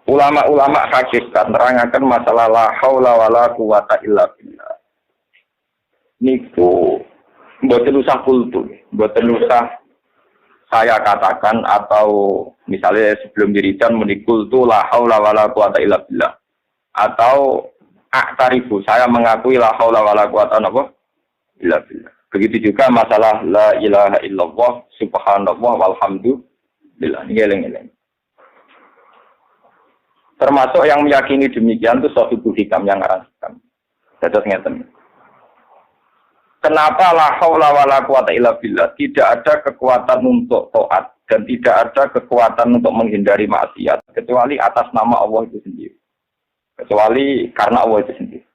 Ulama-ulama hakikat nerangaken masalah la haula wala quwata illa billah. Niku mboten usah kultu, mboten usah saya katakan atau misalnya sebelum wiridan menikul tu la haula wala quwata illa billah. Atau aktarifu saya mengakui la haula wala quwata illa billah. Begitu juga masalah la ilaha illallah subhanallah walhamdulillah. Ini eleng-eleng. Termasuk yang meyakini demikian itu suatu hikam yang ngarang hikam. Dados ngeten. Kenapa la haula wala quwata illa billah? Tidak ada kekuatan untuk taat dan tidak ada kekuatan untuk menghindari maksiat kecuali atas nama Allah itu sendiri. Kecuali karena Allah itu sendiri.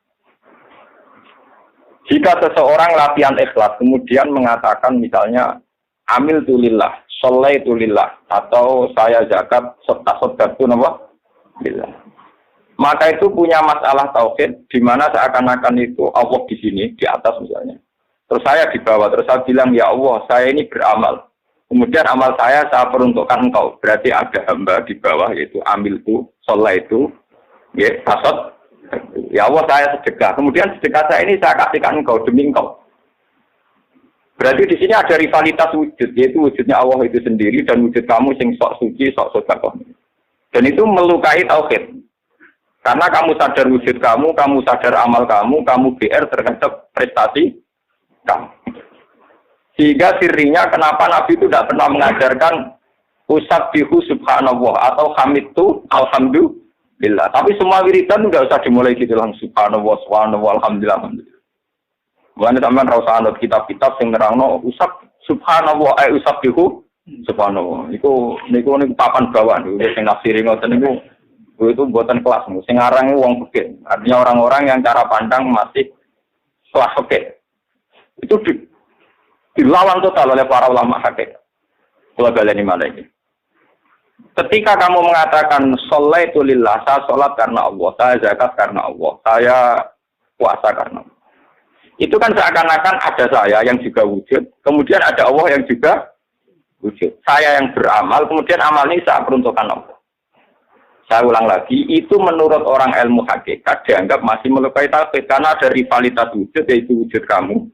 Jika seseorang latihan ikhlas kemudian mengatakan misalnya amil tulillah, sholai tulillah atau saya zakat sedekah itu nama billah. Maka itu punya masalah tauhid di mana seakan-akan itu Allah di sini di atas misalnya. Terus saya di bawah, terus saya bilang ya Allah, saya ini beramal. Kemudian amal saya peruntukkan engkau. Berarti ada hamba di bawah yaitu amil itu, sholat itu, ya, kasot. Ya Allah saya sedekah. Kemudian sedekah saya ini saya kasihkan engkau demi engkau. Berarti di sini ada rivalitas wujud, yaitu wujudnya Allah itu sendiri dan wujud kamu sing sok suci, sok sedekah. Dan itu melukai tauhid. Karena kamu sadar wujud kamu sadar amal kamu BR terhadap prestasi kamu. Sehingga sirinya kenapa Nabi itu tidak pernah mengajarkan usabbihu subhanallah atau hamidtu alhamdulillah. Tapi semua wiridan tidak usah dimulai gitu langsung subhanallah, subhanallah, alhamdulillah, alhamdulillah. Bukan sampean ra usah anut kitab-kitab sing nerangno subhanallah usabbihu subhanallah. Niku papan bawah niku sing nafsiri ngoten niku itu buatan kelas. Sing aran wong fikih. Artinya orang-orang yang cara pandang masih kelas fikih. Itu dilawan total oleh para ulama hakikat. Kalau baleni malah ini. Ketika kamu mengatakan sholaitu lillah, saya sholat karena Allah, saya zakat karena Allah, saya puasa karena Allah. Itu kan seakan-akan ada saya yang juga wujud, kemudian ada Allah yang juga wujud. Saya yang beramal, kemudian amal ini saya peruntukkan Allah. Saya ulang lagi, itu menurut orang ilmu hakikat dianggap masih melukai tauhid karena ada rivalitas wujud, yaitu wujud kamu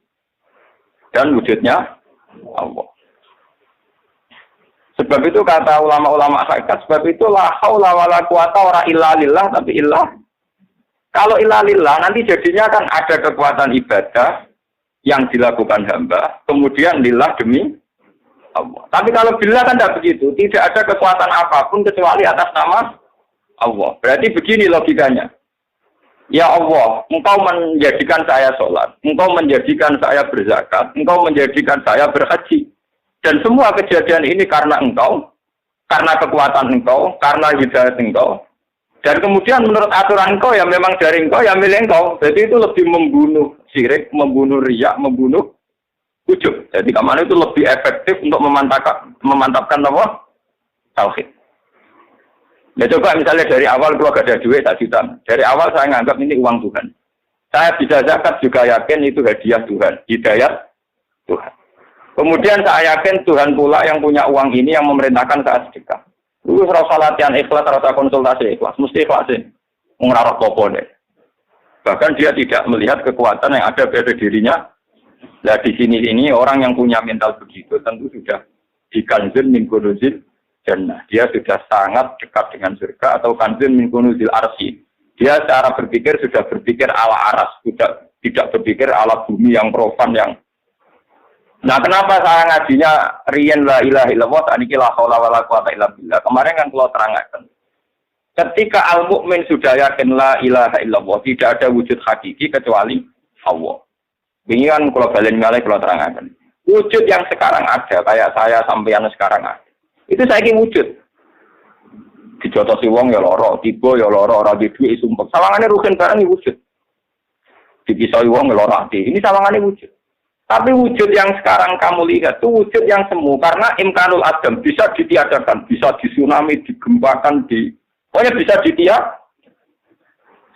dan wujudnya Allah. Sebab itu kata ulama-ulama hakikat, sebab itu la haula wala quwata ora illa lillah tapi illah. Kalau illa lillah nanti jadinya kan ada kekuatan ibadah yang dilakukan hamba, kemudian lillah demi Allah. Tapi kalau billah kan tidak begitu, tidak ada kekuatan apapun kecuali atas nama Allah. Berarti begini logikanya. Ya Allah, engkau menjadikan saya sholat, engkau menjadikan saya berzakat, engkau menjadikan saya berhaji. Dan semua kejadian ini karena engkau, karena kekuatan engkau, karena hidayat engkau. Dan kemudian menurut aturan engkau, ya memang dari engkau, ya milik engkau. Jadi itu lebih membunuh syirik, membunuh riya, membunuh ujub. Jadi kemana itu lebih efektif untuk memantapkan apa? Tauhid. Ya coba misalnya dari awal kalau gak ada duit tak juta. Dari awal saya menganggap ini uang Tuhan. Saya bisa zakat juga yakin itu hadiah Tuhan, hidayat Tuhan. Kemudian saya yakin Tuhan pula yang punya uang ini yang memerintahkan saya sedekah. Lu rasa latihan ikhlas, rasa konsultasi ikhlas, mesti ikhlasin. Ngerarok popo deh. Bahkan dia tidak melihat kekuatan yang ada pada dirinya. Nah di sini orang yang punya mental begitu tentu sudah dikanzun min kunuzil jannah. Dia sudah sangat dekat dengan surga atau kanzun min kunuzil arsy. Dia secara berpikir sudah berpikir ala aras, tidak berpikir ala bumi yang profan yang. Nah, kenapa saya ngajinya riyen la ilaha illallah saniki la haula wala quwata illa billah. Kemarin kan kalau terangkan. Ketika al-mukmin sudah yakin la ilaha illallah, tidak ada wujud hakiki kecuali Allah. Ini kan kalau balen malih kalau terangkan. Wujud yang sekarang ada kayak saya sampeyan sekarang ada. Itu saiki wujud. Dijotosi wong ya lara, tiba ya lara, ora duwe sumpek. Sawangane rugen barang wujud. Dipisoi wong ya lara ati. Ini sawangane wujud. Tapi wujud yang sekarang kamu lihat itu wujud yang semu karena imkanul adam bisa ditiadakan, bisa ditsunami, digempakan, pokoknya bisa ditiadakan.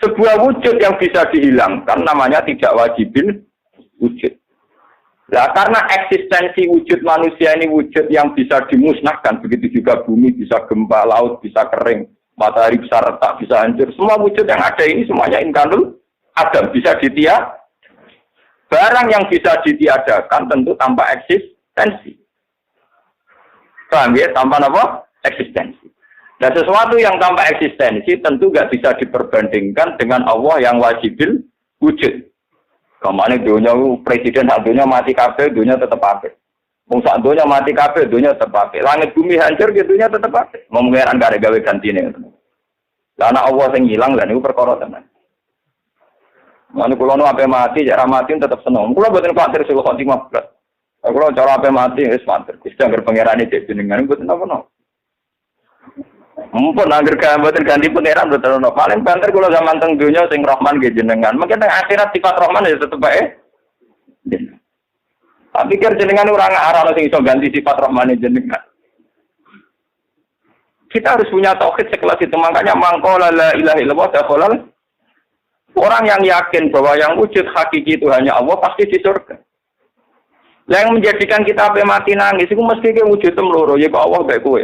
Sebuah wujud yang bisa dihilangkan namanya tidak wajibin wujud. Nah, karena eksistensi wujud manusia ini wujud yang bisa dimusnahkan, begitu juga bumi bisa gempa, laut bisa kering, matahari besar tak bisa hancur. Semua wujud yang ada ini semuanya imkanul adam, bisa ditiadakan. Barang yang bisa ditiadakan tentu tanpa eksistensi. Paham ya? Tanpa apa? Eksistensi. Nah, sesuatu yang tanpa eksistensi tentu nggak bisa diperbandingkan dengan Allah yang wajibil wujud. Kemana dunia presiden dunia mati kabeh, dunia tetap apik. Wong sak dunia mati kabeh, dunia tetap apik. Langit bumi hancur, dunia tetap apik. Mau mengeran gak gawe gantine. Lah ana Allah sing ilang lha niku perkara tenan. Mane kula nu ape mati, cara mati tetap seneng. Kula boten kuwatir sing khotimah berat. Kula cara ape mati wis matur. Gusti anggere pangerane dek jenengan boten napa-napa. Mumpun anggere boten ganti pangeran boten ono. Paling banter kula zaman teng donya sing Rahman nggih jenengan. Mungkin teng akhirat sifat Rahman ya tetep bae. Tak pikir jenengan ora ngarana sing iso ganti sifat Rahman jenengan. Kita harus punya tauhid sekelas itu. Makanya mangqala la ilaha illallah dakhalal. Orang yang yakin bahwa yang wujud hakiki itu hanya Allah pasti di surga. Yang menjadikan kita sampai mati nangis itu mesti ke wujud temloro ya kok Allah baik kowe.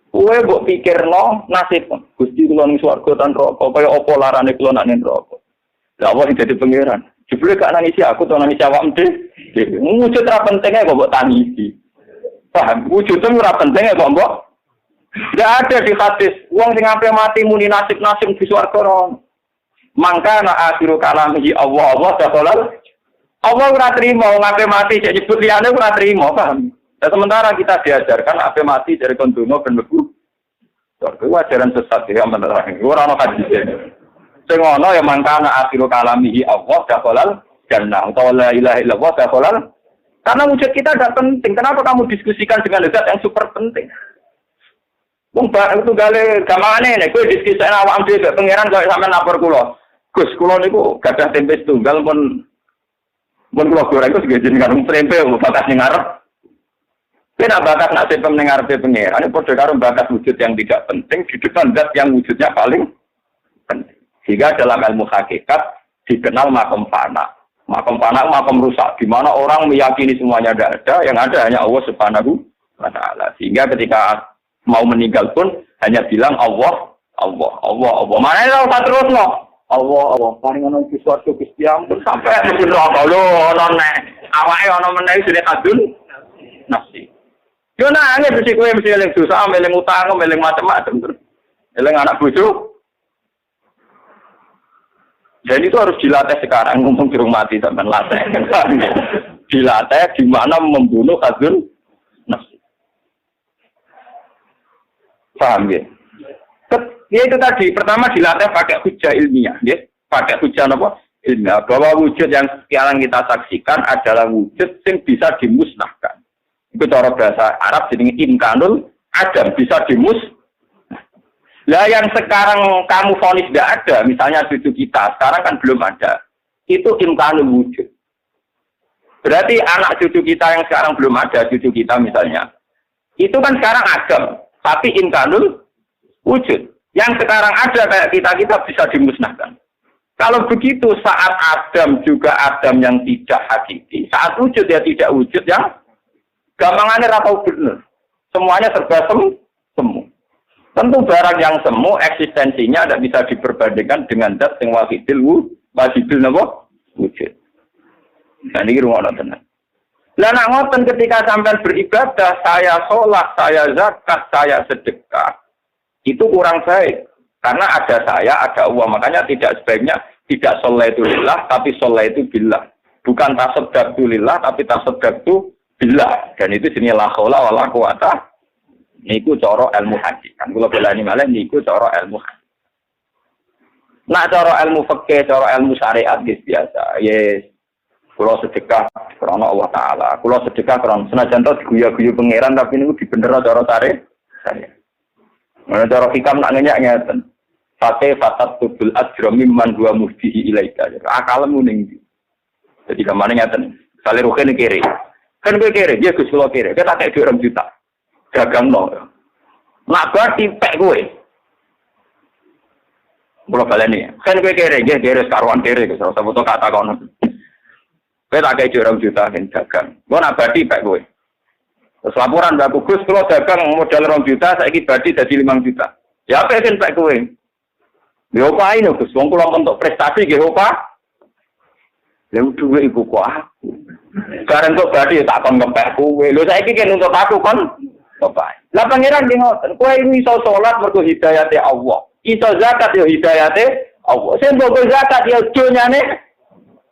Kowe mbok pikirno nasib Gusti kula ning swarga tan neraka kaya apa larane kula nak ning neraka. Lah Allah sing dadi pangeran. Jebule gak nangisi aku to nangisi awakmu dhewe. Wujud ra pentinge kok mbok tangisi. Paham? Wujud itu ora pentinge kok mbok. Tidak ada di hadis wong sing sampai mati muni nasib-nasib di swarga ora. Mangka na akhiru kalamihi Allah dakhalal. Allah ora trimo ngape mati jadi nyebut liyane ora trimo, paham? Dan sementara kita diajarkan ape mati dari kondono ben mlebu. Itu ajaran sesat ya menerang. Ora ono hadis. Sing ono ya mangka na akhiru kalamihi Allah dakhalal jannah. La ilaha illallah dakhalal. Karena wujud kita tidak penting. Kenapa kamu diskusikan dengan zat yang super penting? Wong itu gale gamane nek kowe diskusi awakmu dhewe pangeran kok sampean lapor kula. Gus, kula niku gadah tempe setunggal pun kula goreng kok jenengan tempe bakas ning ngarep. Kena bakas nak tempe ning ngarepe pangeran, padha karo bakas wujud yang tidak penting di depan zat yang wujudnya paling penting. Sehingga dalam ilmu hakikat dikenal makom fana. Makom fana makom rusak, di mana orang meyakini semuanya tidak ada, yang ada hanya Allah Subhanahu wa taala. Sehingga ketika mau meninggal pun hanya bilang Allah. Mana tahu terus no? Allah, paling ono di suatu Gusti ampun sampai mesti neraka lho ono nek awake ono meneh sine kadun nafsi. Yo nangis mesti kowe mesti eling dosa, eling utang, eling macam-macam terus. Eling anak bojo. Dan itu harus dilatih sekarang ngomong di rumah mati sampean latih. Dilatih di mana membunuh kadun nafsi. Paham ya? Ya itu tadi, pertama dilatih pakai hujah ilmiah, ya. Pakai hujah apa? Ilmiah. Bahwa wujud yang sekarang kita saksikan adalah wujud yang bisa dimusnahkan. Itu cara bahasa Arab jenenge imkanul adam, bisa dimusnahkan. Lah yang sekarang kamu vonis tidak ada, misalnya cucu kita, sekarang kan belum ada. Itu imkanul wujud. Berarti anak cucu kita yang sekarang belum ada, cucu kita misalnya. Itu kan sekarang adam, tapi imkanul wujud. Yang sekarang ada kayak kita bisa dimusnahkan. Kalau begitu saat Adam juga Adam yang tidak hakiki. Saat wujud ya tidak wujud yang gampangannya ratau benar. Semuanya serba semu. Tentu barang yang semu eksistensinya tidak bisa diperbandingkan dengan zat yang wajibil wujud. Nah ini rumah tenan. Lah nak ngoten ketika sampai beribadah, saya sholat, saya zakat, saya sedekah. Itu kurang baik. Karena ada saya, ada Allah. Makanya tidak sebaiknya tidak sholaitu lillah, tapi sholaitu billah. Bukan tasaddaqtu lillah, tapi tasaddaqtu billah. Dan itu sini la haula wala quwata. Niku cara ilmu hadis. Kan kula belani malih niku cara ilmu hadis. Nah cara ilmu fikih, cara ilmu syariat biasa. Yes. Kula sedekah karena Allah Taala. Kula sedekah karena senajan to diguyu-guyu pangeran tapi niku dibener cara syariat. Mana cara hikam nak ngeten. Fate fatat tubul ajra mimman huwa muhdihi ilaika. Akalmu ning ndi. Jadi kamane ngeten. Sale ruhen kere. Kan kowe kere, ya Gus kula kere. Kita tak 2 juta. Dagangno. Nak bar tipek kowe. Kula baleni. Kan kowe kere, nggih kere karuan kere Gus. Ora foto kata kono. Kowe tak 2 juta kan dagang. Kok nak bar tipek kowe. Terus laporan Mbak Gus, kalau dagang modal 2 juta, saiki badi jadi 5 juta. Ya apa yang Pak kowe? Ya apa ini Gus, wong kula untuk prestasi nggih apa? Lha duwe iku kok aku. Bareng kok badi tak kon ngepek kowe. Lho saiki kan untuk aku kon apa? Lah pangeran nggih ngoten, kowe iso salat mergo hidayate Allah. Iso zakat yo hidayate Allah. Sing mbok zakat yo donyane.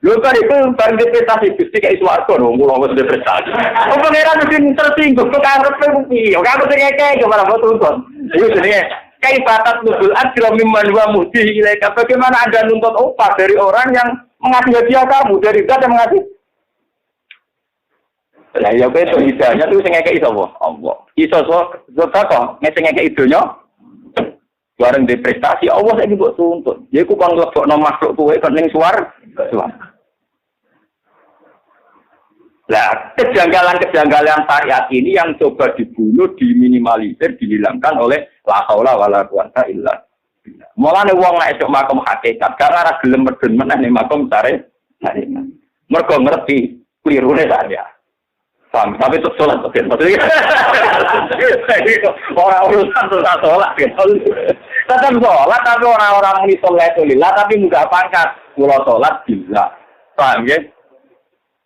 Lho kan itu bareng prestasi Gusti kayak swarga lho, kula wis prestasi. Oh pangeran mesti tersinggung kok karepe kuwi. Kok aku terkeke malah tuntut. Iku jenenge kaifatat nuzul ajra mimman wa muhdi ilaika. Bagaimana Anda nuntut upah dari orang yang mengasih hadiah kamu, dari zat yang mengasih? Lah ya kowe itu hidayahnya tuh sing ngekeki sapa? Allah. Iso sedekah sing ngekeki donya. Bareng di prestasi Allah saiki mbok tuntut. Ya iku kon nglebokno makhluk tuwe kon ning swarga. Nah, kejanggalan syariat ini yang coba dibunuh, diminimalisir, dihilangkan oleh la haula wala quwata illa billah. Mulane wong nek esuk makom hakikat, gak ora gelem medun meneh ning makom syariat. Mergo ngerti klirune saya. Paham, tapi tetep salat kok. Ora urusan salat gitu. Tetep salat tapi orang-orang muni salat lillah tapi muga pangkat. Kula salat billah. Paham nggih?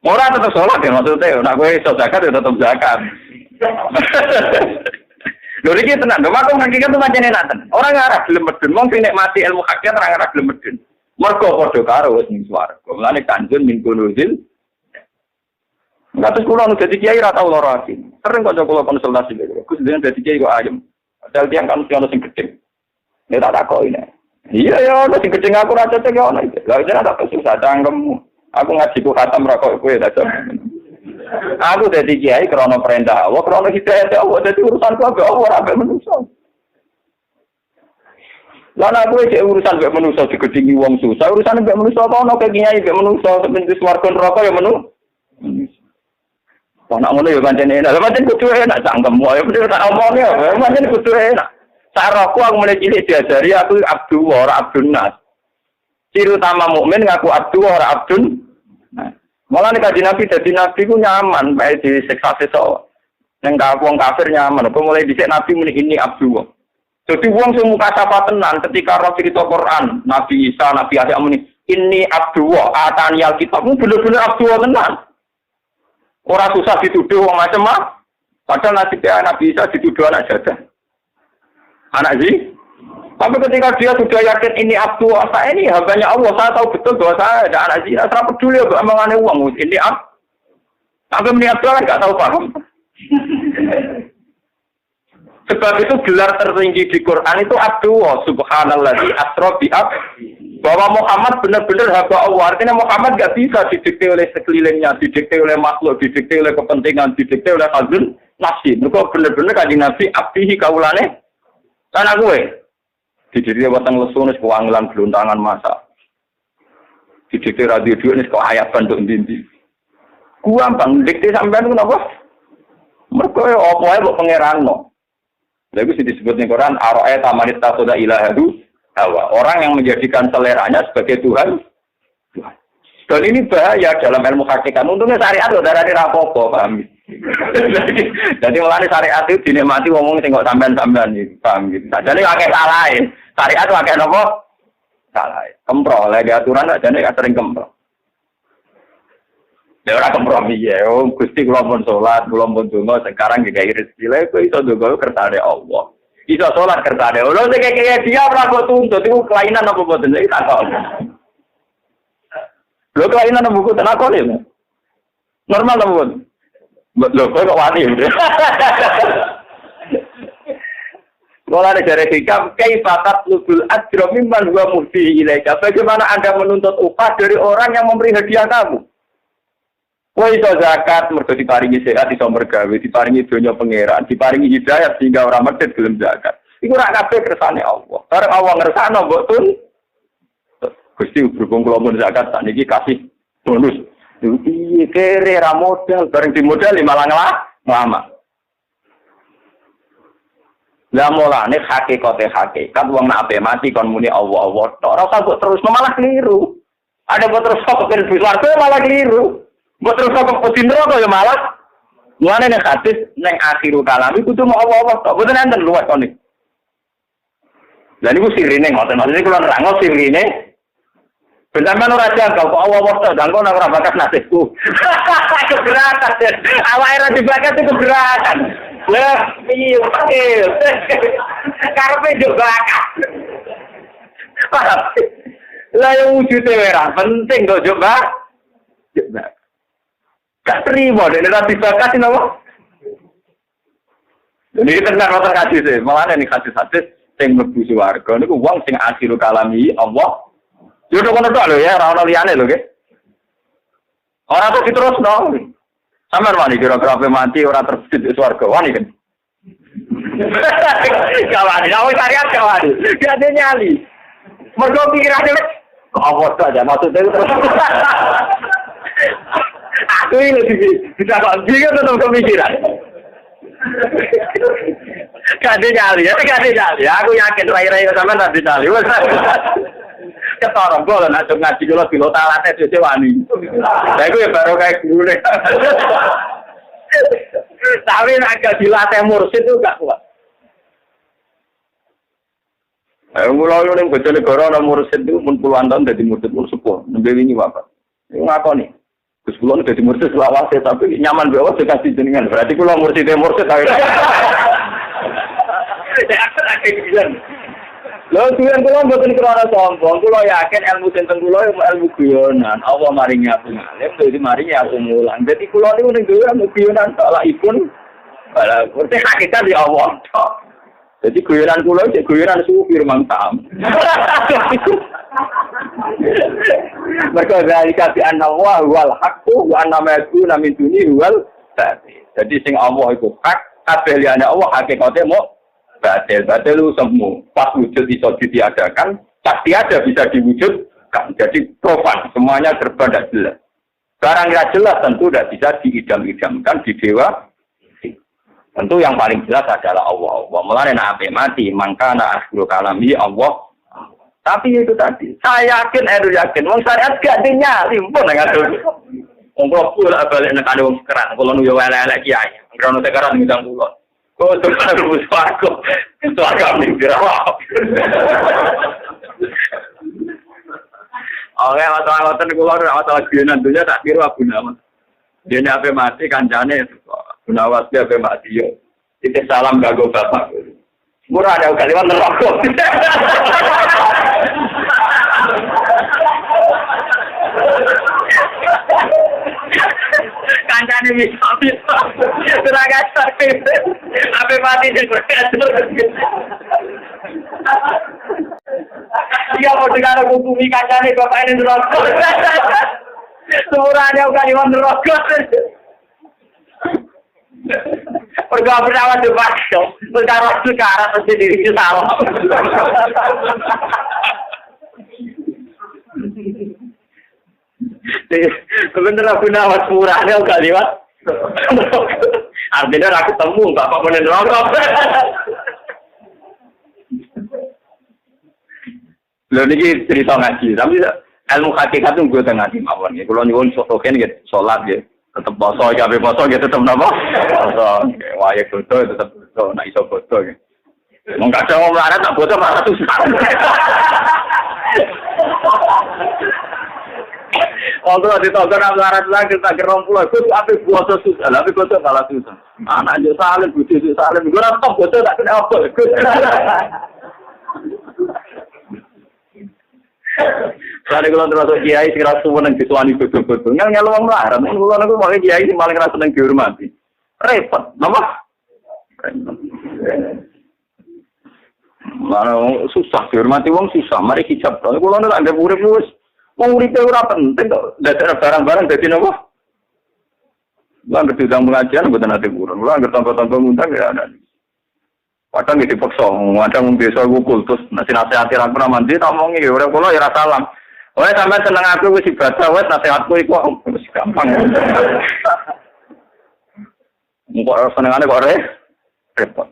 Ora tetep salat ya maksudnya, nek kowe iso zakat ya tetep zakat. Lho iki tenan, lho makom hakikat itu pancen enak tenan. Ora ngarah gelem medun, wong sing nikmati ilmu hakikat ora ngarah gelem medun. Mergo padha karo wis ning swarga. Mulane kanjeng min kunuzil. Ngatus kula nu dadi kiai ra tau lara ati. Sering kok kula konsultasi lho. Gus dengan dadi kiai kok ayem. Padahal tiyang kan ono sing gedhe. Nek tak takoki nek. Iya ya, ono sing gedhe aku ra cocok ya ono iki. Lah jeneng tak susah cangkemmu. Aku ngaji ku khatam ra kok kowe ta. Aku dadi kiai krana perintah Allah, krana hidayah Allah, dadi urusanku ambek Allah ora ambek manusa. Lah nek kowe cek urusan ambek manusa digedhingi wong susah, urusan ambek manusa apa ono kiai ambek manusa sebenarnya swarga neraka ya manusa. Anak ngono ya pancen enak. Lah pancen kudu enak cangkemmu. Ya bener tak omongke ya. Pancen kudu enak. Saraku aku mulai cilik diajari aku abdu ora abdun nas. Ciri utama mukmin ngaku abdu ora abdun. Nah, malah nek kanjeng Nabi dadi nabi ku nyaman, bae disiksa sesuk. Ning wong kafir nyaman. Apa mulai dhisik Nabi muni ini abdu. Jadi wong sing muka sapa tenan ketika roh cerita Quran, Nabi Isa, Nabi Adam muni ini abdu wa atani alkitab. Bener-bener abdu tenan. Orang susah dituduh orang macam-macam. Padahal Nabi Isa dituduh anak jadah. Anak sih. Tapi ketika dia sudah yakin ini abdu saya ini hambanya Allah, saya tahu betul bahwa saya ada anak zina. Saya peduli untuk omongannya uang. Ini abdu. Tapi ini abdu kan nggak tahu paham. Sebab itu gelar tertinggi di Quran itu abdu. Subhanalladzi asra bi abdi. Bahwa Muhammad benar-benar hamba Allah. Artinya Muhammad nggak bisa didikte oleh sekelilingnya, didikte oleh makhluk, didikte oleh kepentingan, didikte oleh hazun nafsi. Mereka benar-benar kanjeng Nabi abdihi kaulane. Karena gue didikte watang lesunis kewangilan geluntangan masa. Didikte radio dua ini kok hayat bentuk dindi. Gua bang dikte sampean kenapa? Mereka apa ya buat pangeran no. Lalu disebut di Quran aro'e tamanit tasoda ilahadu. Orang yang menjadikan seleranya sebagai Tuhan. Dan ini bahaya dalam ilmu hakikat. Untungnya syariat loh, darah ini rapopo, paham? Jadi mulai syariat itu dinikmati ngomong tengok sampean-sampean gitu, paham gitu. Jadi pakai salah, syariat pakai apa? Salah. Kemprol, lagi aturan jadi gak sering kemprol. Ya orang kompromi ya, Gusti kula pun salat, kula pun donga, sekarang gak rezeki lha kok iso donga kersane Allah. Iso sholat kertane. Lho sing kaya dia ora kok tuntut iku kelainan apa mboten iki takon. Lho kelainan apa mboten takon ya. Normal apa mboten? Lho kok wani. Kalau ada dari hikam, kaifatat lubul ajra mimman huwa muhdi ilaika. Bagaimana Anda menuntut upah dari orang yang memberi hadiah kamu? Wah iso zakat, mergo diparingi sehat, iso mergawe, diparingi donya pangeran, diparingi hidayah sehingga orang medhit gelem zakat. Iku ora kabeh kersane Allah. Bareng Allah ngersakno mbok tun. Gusti berhubung kula mun zakat sakniki kasih bonus. Piye kere ra modal, bareng dimodali malah ngelama. Lah mulane hakikate hakikat wong nek ape mati kon muni Allah. Ora usah mbok terus malah keliru. Ada mbok terus kok ben swarga malah keliru. Mbok terus kok putih neraka ya malah Mulane nek hadis ning akhirul kalam iku kudu mau Allah tok. Mboten enten luwes kono. Lah niku sirine ngoten. Maksudnya kula nerangno sirine. Benar-benar ora janggal kok Allah tok dan kok ora bakas nasibku. Keberatan. Awake ra dibakas itu keberatan. Lah piye karepe yo bakas. Lah yang wujude ora penting kok coba. Gak terima, dia nanti bakas ini apa? Ini tenang nonton hadis sih, malah ini hadis-hadis yang mlebu swarga niku wong sing akhirul kalami Allah. Yo tok ngono tok lho ya, ora ono liyane lho nggih. Ora kok diterusno. Sampeyan wani kira-kira ape mati ora terbit swarga wani kan. Kawani, awak syariat kawani. Gak ada nyali. Mergo pikirane kok Allah aja maksudnya terus. Aku ini bisa kok bingung tentang pemikiran. Kasih nyali ya, kasih nyali. Aku yakin rai-rai sama nanti nyali. Ketorong gue lah ngaji kalau bilo talatnya jadi wani. Aku ya baru kayak guru deh. Tapi agak dilatih mursid itu gak kuat. Mulai yang Bojonegoro ada mursid itu puluhan tahun jadi mursid sepuh. Nembe ini apa? Ini ngakoni. Terus kulon jadi mursid selawase tapi nyaman bawa dikasih jenengan. Berarti kulon mursid tapi. Ya aku bilang. Lho tuan kulon mboten krana sombong. Kulo yakin ilmu sinten kulo ilmu guyonan. Allah maringi aku ngalim, dadi maringi aku mulang. Dadi kulo niku ning dhewe ilmu guyonan salah ipun. Bala kurte hakikat ya Allah. Jadi guyonan kulo cek guyonan sufi mantap. Mereka dari kasih an-nawah wal haqqu wa annama yakuna min duni wal batil. Jadi sing Allah itu hak, kabeh liyane Allah hakikate mau batil lu semu. Pas wujud iso ditiadakan, pasti ada bisa diwujudkan. Jadi profan, semuanya serba tidak jelas. Barang tidak jelas tentu tidak bisa diidam-idamkan di dewa. Tentu yang paling jelas adalah Allah. Mulane nek ape mati, mangkana akhirul kalami Allah. Tapi itu tadi, saya yakin, wong syariat gak dinyali, pun ngatur. Wong kula balik nek ada wong sekeran, kula nu yo elek-elek kiai. Ngrono sekeran ngundang kula. Kok tekan rubus warga. Itu agak mikir. Oke, masalah kula masalah genan dunya tak kira Abu Nawas. Dene ape mati kancane Abu Nawas ape mati yo. Titip salam kanggo bapak. Murah ada kalimat neraka. Kancane bisa. Teraga sakit. Ape mati sing berkatur. Dia mau dengar hukumi kancane bapak ini neraka. Murah ada kalimat neraka. Pergaulan berawat di bakso, berdarah sekarang mesti diri salah. Sebenarnya Gunawan murahnya enggak liwat. Artinya aku temu bapak mau neraka. Lho niki cerita ngaji, tapi ilmu hakikat itu gue tengah di mawon. Kalau nyuwun sotoken gitu, sholat gitu. Tetap boso, ya boso, ya tetap napa? Boso, wah ya boso, tetap boso, nak iso boso. Mungkin ada orang melarat tak boso malah susah. Kalau ditolong melarat lagi tak gerompulan, itu apa boso susah, tapi boso malah susah. Anak aja salim, bujuk salim, gue nak boso tak kena apa? Soalnya kalau termasuk kiai sing rasa seneng dituani betul-betul, ngel wong melarat. Kalau aku mau kiai sing paling rasa seneng dihormati. Repot, napa? Mana susah dihormati wong susah. Mari hijab. Kalau nek anggap urip wis wong uripe ora penting kok. Dadak barang-barang dadi napa? Lah anggap diundang pengajian mboten ate kurang. Lah anggap tangga-tangga ngundang ya ada. Padahal nggih dipaksa, kadang desa kukul terus nasihati ra pernah mandi tak omongi ya ora kula ya ra salam. Wes sampean seneng aku wis ibadah wes nasihatku iku wis gampang. Engko senengane kok repot.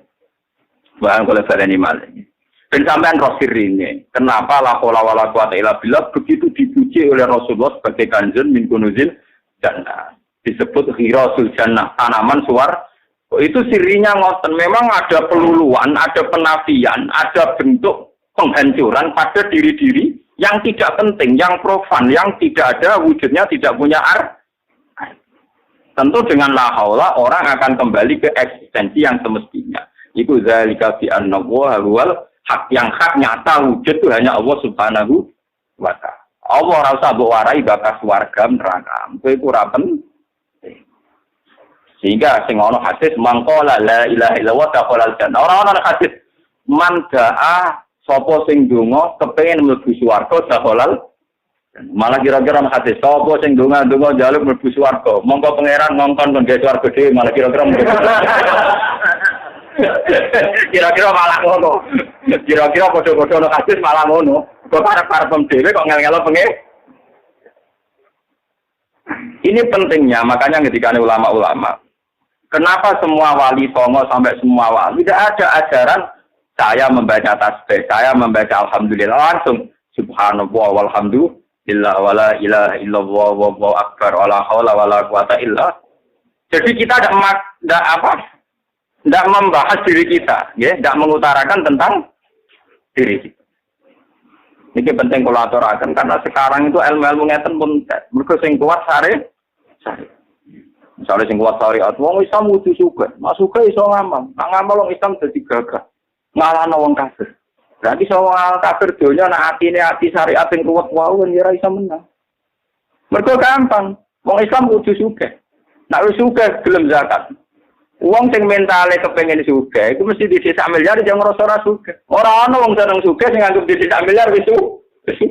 Bang kalau baleni malih. Ben sampean roh sirine. Kenapa la haula wala quwata illa billah begitu dipuji oleh Rasulullah sebagai kanjeng min kunuzil jannah. disebut ghirasul jannah, tanaman suar. Itu sirinya ngoten, memang ada peluluan, ada penafian, ada bentuk penghancuran pada diri-diri yang tidak penting, yang profan, yang tidak ada wujudnya, tidak punya tentu dengan la haula orang akan kembali ke eksistensi yang semestinya. Itu zalika bi anna huwal hak, yang hak nyata wujud itu hanya Allah Subhanahu wa ta'ala. Allah ora usah mbok warai bakas warga neraka. Itu ora penting. Sehingga sing ana hadis mangqala la ilaha illallah dakhalal jannah. Ora ana hadis man daa sapa sing donga kepengin mlebu swarga dakhalal. Malah kira-kira hadis sapa sing donga-donga njaluk mlebu swarga. Monggo pangeran ngongkon kon gawe swarga dhewe malah kira-kira. Kira-kira malah ngono. Kira-kira padha-padha ana hadis malah ngono. Kok arep-arep dhewe kok ngel-ngelo pengen. Ini pentingnya, makanya ketika ulama-ulama kenapa semua wali songo sampai semua wali tidak ada ajaran saya membaca tasbih, saya membaca alhamdulillah langsung subhanallah walhamdulillah wala ilaha illallah wallahu akbar wala haula wala quwata illa. Jadi kita tidak membahas diri kita, ya, tidak mengutarakan tentang diri kita. Ini penting kalau aturakan karena sekarang itu ilmu-ilmu ngeten pun mergo sing kuat sare. Misalnya sing kuat syariat, wong Islam kudu sugih. Mak sugih iso ngamal. Nang ngamal wong Islam dadi gagah. Ngalahno wong kafir. Berarti iso wong kafir donya nek atine ati syariat sing kuat wae ora iso menang. Mergo gampang. Wong Islam kudu sugih. Nek wis sugih gelem zakat. Wong sing mentale kepengin sugih iku mesti dhisik sak miliar yang ngrasa ora sugih. Ora ana wong seneng sugih sing anggap dhisik sak miliar wis sugih.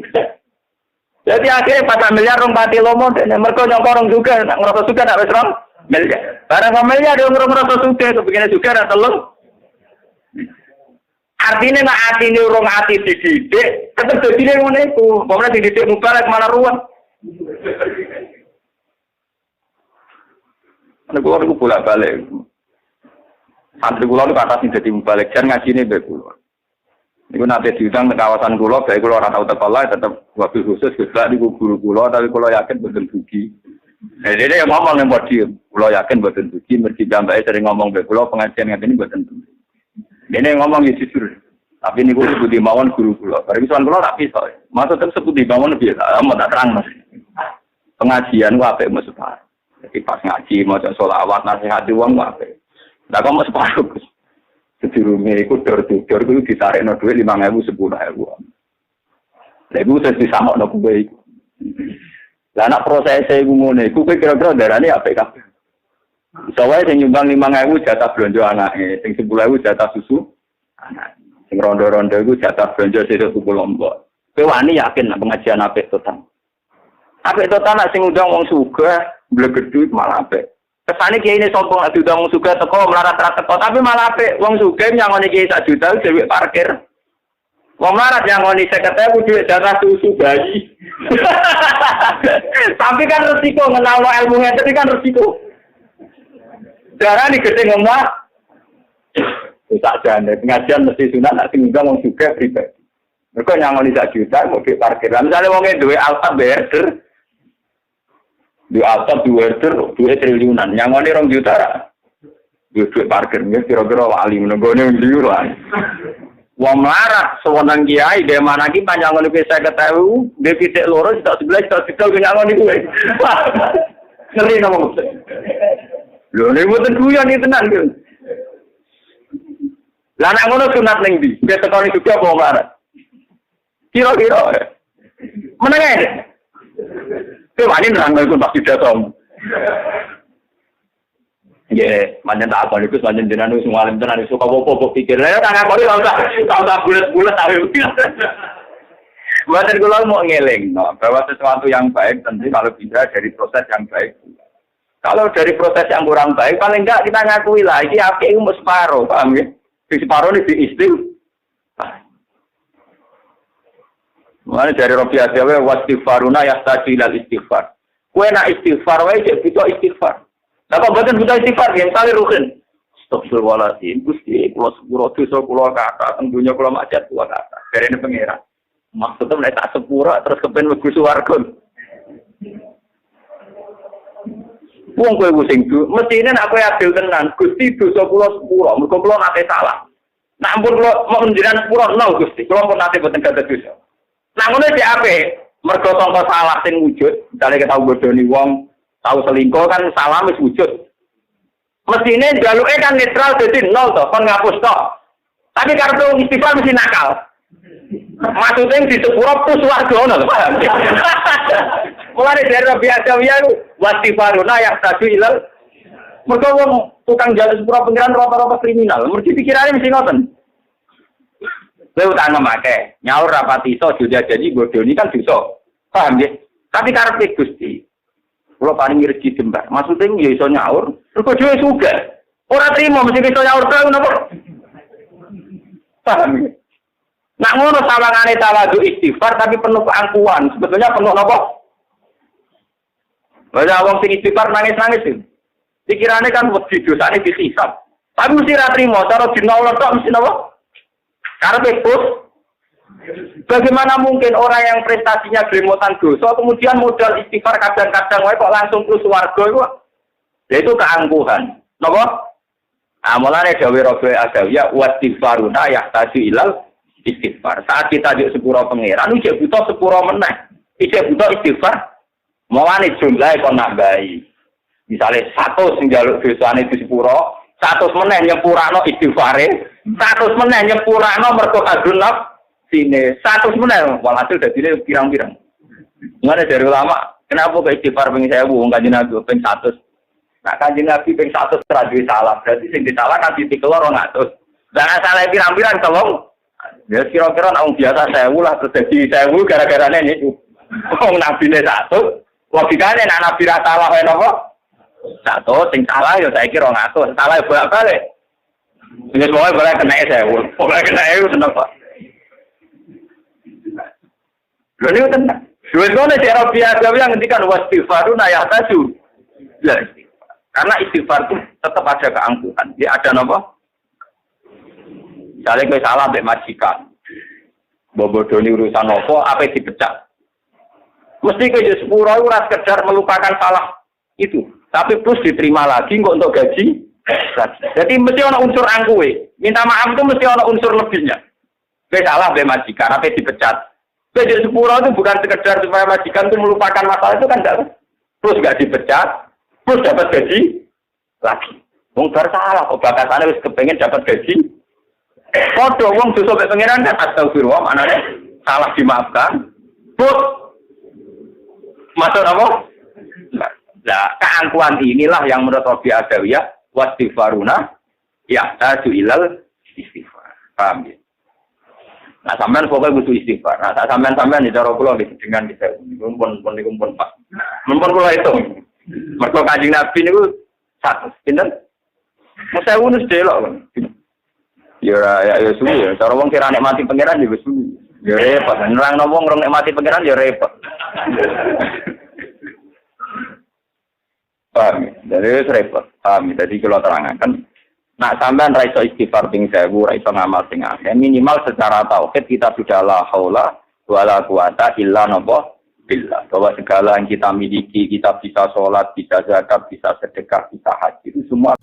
Jadi akhirnya 4 miliar rong pati lomo dene mergo nyongkorong juga nak ngerasa suka nak wis rong miliar. Barang miliar yo ngerasa suka kepengine juga ra telung. Artinya nak atine urung ati dididik, tetep dadine ngono iku. Pokoke dididik mubalek malah ruwet. Nek kula niku bolak-balik. Santri kula niku kata sing dadi mubalek jan ngajine mbek kula. Niku nate diundang ke kawasan kula, bae kula ora tau teko lae tetep wabil khusus Gus niku guru kula, tapi kula yakin boten dugi. Nah, dene yang ngomong nang podium, kula yakin boten dugi, mergi gambake sering ngomong bae kula pengajian ngene boten dugi. Dene ngomong ya jujur. Tapi niku sebuti mawon guru kula. Bareng sowan kula tak piso. Maksudnya sebuti mawon biasa, amat tak terang Mas. Pengajian ku apik Mas Pak. Jadi pas ngaji maca selawat nasihat wong ku apik. Lah kok Mas Pak sedurunge iku dor-dor kuwi ditarekno dhuwit 5.000 10.000. Lha iku wis disamokno kuwe iku. Lah nek prosese iku ngene iku kira-kira darane apik kabeh. Iso wae sing nyumbang 5.000 jatah blonjo anake, sing 10.000 jatah susu anak. Sing rondo-rondo iku jatah blonjo sesuk tuku lombok. Kowe wani yakin nek pengajian apik total. Apik total nek sing undang wong sugih, blegedhu malah apik. Kesane kiai ini sombong nek diundang wong sugih teko melarat-larat teko, tapi malah apik wong sugih nyangoni kiai 1 juta dhewe parkir. Wong melarat nyangoni 50.000 dhuwit jatah susu bayi. Tapi kan resiko ngenalno ilmu ngene kan resiko. Darane gede ngomong. Tak jane pengajian mesti sunat nek sing undang wong sugih pribadi. Mergo nyangoni 1 juta mau di parkir. Misale wong duwe Alfa Berder di atas 2 triliunan, yang mana 2 juta duit parkirnya kira-kira wali menegone liur lah. Wong melarat sewenang kiai dia mana ki panjangan lebih saya ketahui dia pitik loro tak 11 tak 11 kenyangan itu. Ngeri nama Ustaz. Lho nek mboten guyon iki tenan lho. Lah nek ngono sunat ning ndi? Wis tekoni juga apa melarat? Kira-kira menenge. Wani nang iku pasti datang. Ya, manjen tak apa niku manjen jenengan wis ngalim tenan iso apa-apa pikir. Lah tak ngakoni tak bulet-bulet ae. Mboten kula mau ngelingno bahwa sesuatu yang baik tentu kalau bisa dari proses yang baik. Kalau dari proses yang kurang baik paling enggak kita ngakui lah iki apike iku separo, paham ya? Di separo iki diistighfar. Mulane dari Rabbi Adewe wastighfaruna yahtadi ilal istighfar. Kowe nak istighfar wae cek butuh istighfar. Lah kok mboten butuh istighfar yen kali ruhin. Astagfirullahaladzim, Gusti, kula sepuro dosa kula kathah, teng donya kula maksiat kula kathah. Jarene pangeran. Maksudnya nek tak sepuro terus kepen mlebu swarga. Wong kowe sing mestine nek kowe adil tenan, Gusti dosa kula sepura, mergo kula nate salah. Nak ampun kula mau njenengan sepura nol Gusti, kula pun nate boten gadah dosa. Nah ngono dhek apik, mergo sangka salah sing wujud, misale kita bodoni wong, tau selingkuh kan salah wis wujud. Mestine jaluke kan netral dadi nol to, kon ngapus to. Tapi karena istighfar mesti nakal. Maksudnya di sepuro itu suarga, paham? Mulai dari Rabi Adawiyah itu, wastighfaruna yang taju ilal. Mereka tukang jalan sepuro pengiran rata-rata kriminal. Mereka pikirannya mesti ngoten. Lewu tangan memakai, nyaur rapati iso, juga jadi bodoh ini kan dosa. Paham ya? Tapi karena Gusti, kalau paling rezeki jembar, maksudnya ya iso nyaur, terus juga suga. Orang terima mesti iso nyaur tahu napa? Paham ya? Nak ngono sawangane tawadu istighfar tapi penuh keangkuhan. Sebetulnya penuh napa? Wala wong sing istighfar nangis-nangis itu. Pikirannya kan wedi dosane dihisab. Tapi mesti ra trimo, cara dinolak tok mesti napa? Karepe bos. Bagaimana mungkin orang yang prestasinya gremotan dosa kemudian modal istighfar kadang-kadang wae kok langsung terus swarga iku? Ya itu keangkuhan. Napa? Amalane dawuh Rabi Adawiyah wastighfaruna yahtaju ilal istighfar. Saat kita juk sepuro pangeran, ujek butuh sepuro meneh. Ijek butuh istighfar. Mulane jumlahe kon nambahi. Misale 100 sing njaluk dosane di sepuro, 100 meneh nyepurano istighfare, 100 meneh nyepurano mergo kadun sine, 100 meneh walhasil dadine pirang-pirang. Mulane dari ulama, kenapa kok istighfar ping 1000 wong Kanjeng Nabi ping 100. Nah Kanjeng Nabi ping 100 ora duwe salah, berarti sing disalah kan dikeloro 200. Lah salah pirang-pirang tolong. Ya kira-kira nang biasa 1000 lah terjadi 1000 gara-garane niku. Wong nabine 100, logikane nek nabi ra salah wae napa? 100 sing salah ya saiki 200, salah ya bolak-balik. Wis wae boleh kena 1000. Boleh kena 1000 kenapa? Lha niku tenan. Wis ngono sik Rabi Adawiyah ngendikan wastighfaruna yahtaju. Ya karena istighfar itu tetap ada keangkuhan. Dia ada napa? Misalnya kowe salah mbek majikan. Bobodoni urusan apa dipecat. Mesti kowe yo sepuro ora sekedar melupakan salah itu, tapi terus diterima lagi kok untuk gaji lagi. Jadi mesti ana unsur angkuhe. Minta maaf itu mesti ana unsur lebihnya. Kowe salah mbek majikan apa dipecat. Kowe yo sepuro itu bukan sekedar supaya majikan itu melupakan masalah itu kan enggak. Terus enggak dipecat, terus dapat gaji lagi. Wong bar salah kok bakasane wis kepengin dapat gaji. Padha wong dosa mek pangeran kan astagfirullah manane salah dimaafkan. Put masuk apa? Nah, keangkuhan inilah yang menurut Rabi Adawiyah wastighfaruna yahtaju ilal istighfar. Paham ya? Nah, sampean pokoknya butuh istighfar. Nah, sampean di cara kula nggih dengan kita pun Pak. Mumpun kula itu. Mergo Kanjeng Nabi niku 100. Pinten? Mosok wis delok. Ya suwi ya. Cara wong kira nikmati pangeran ya wis suwi. Ya repot. Nerangno wong rong nikmati pangeran ya repot. Paham. Jadi repot. Paham. Jadi kalau terangkan, nak sampean ra iso istighfar ping 1000, ra iso ngamal sing akeh. Minimal secara tauhid kita sudah la haula wala quwata illa billah. Bahwa segala yang kita miliki, kita bisa sholat, bisa zakat, bisa sedekah, bisa haji itu semua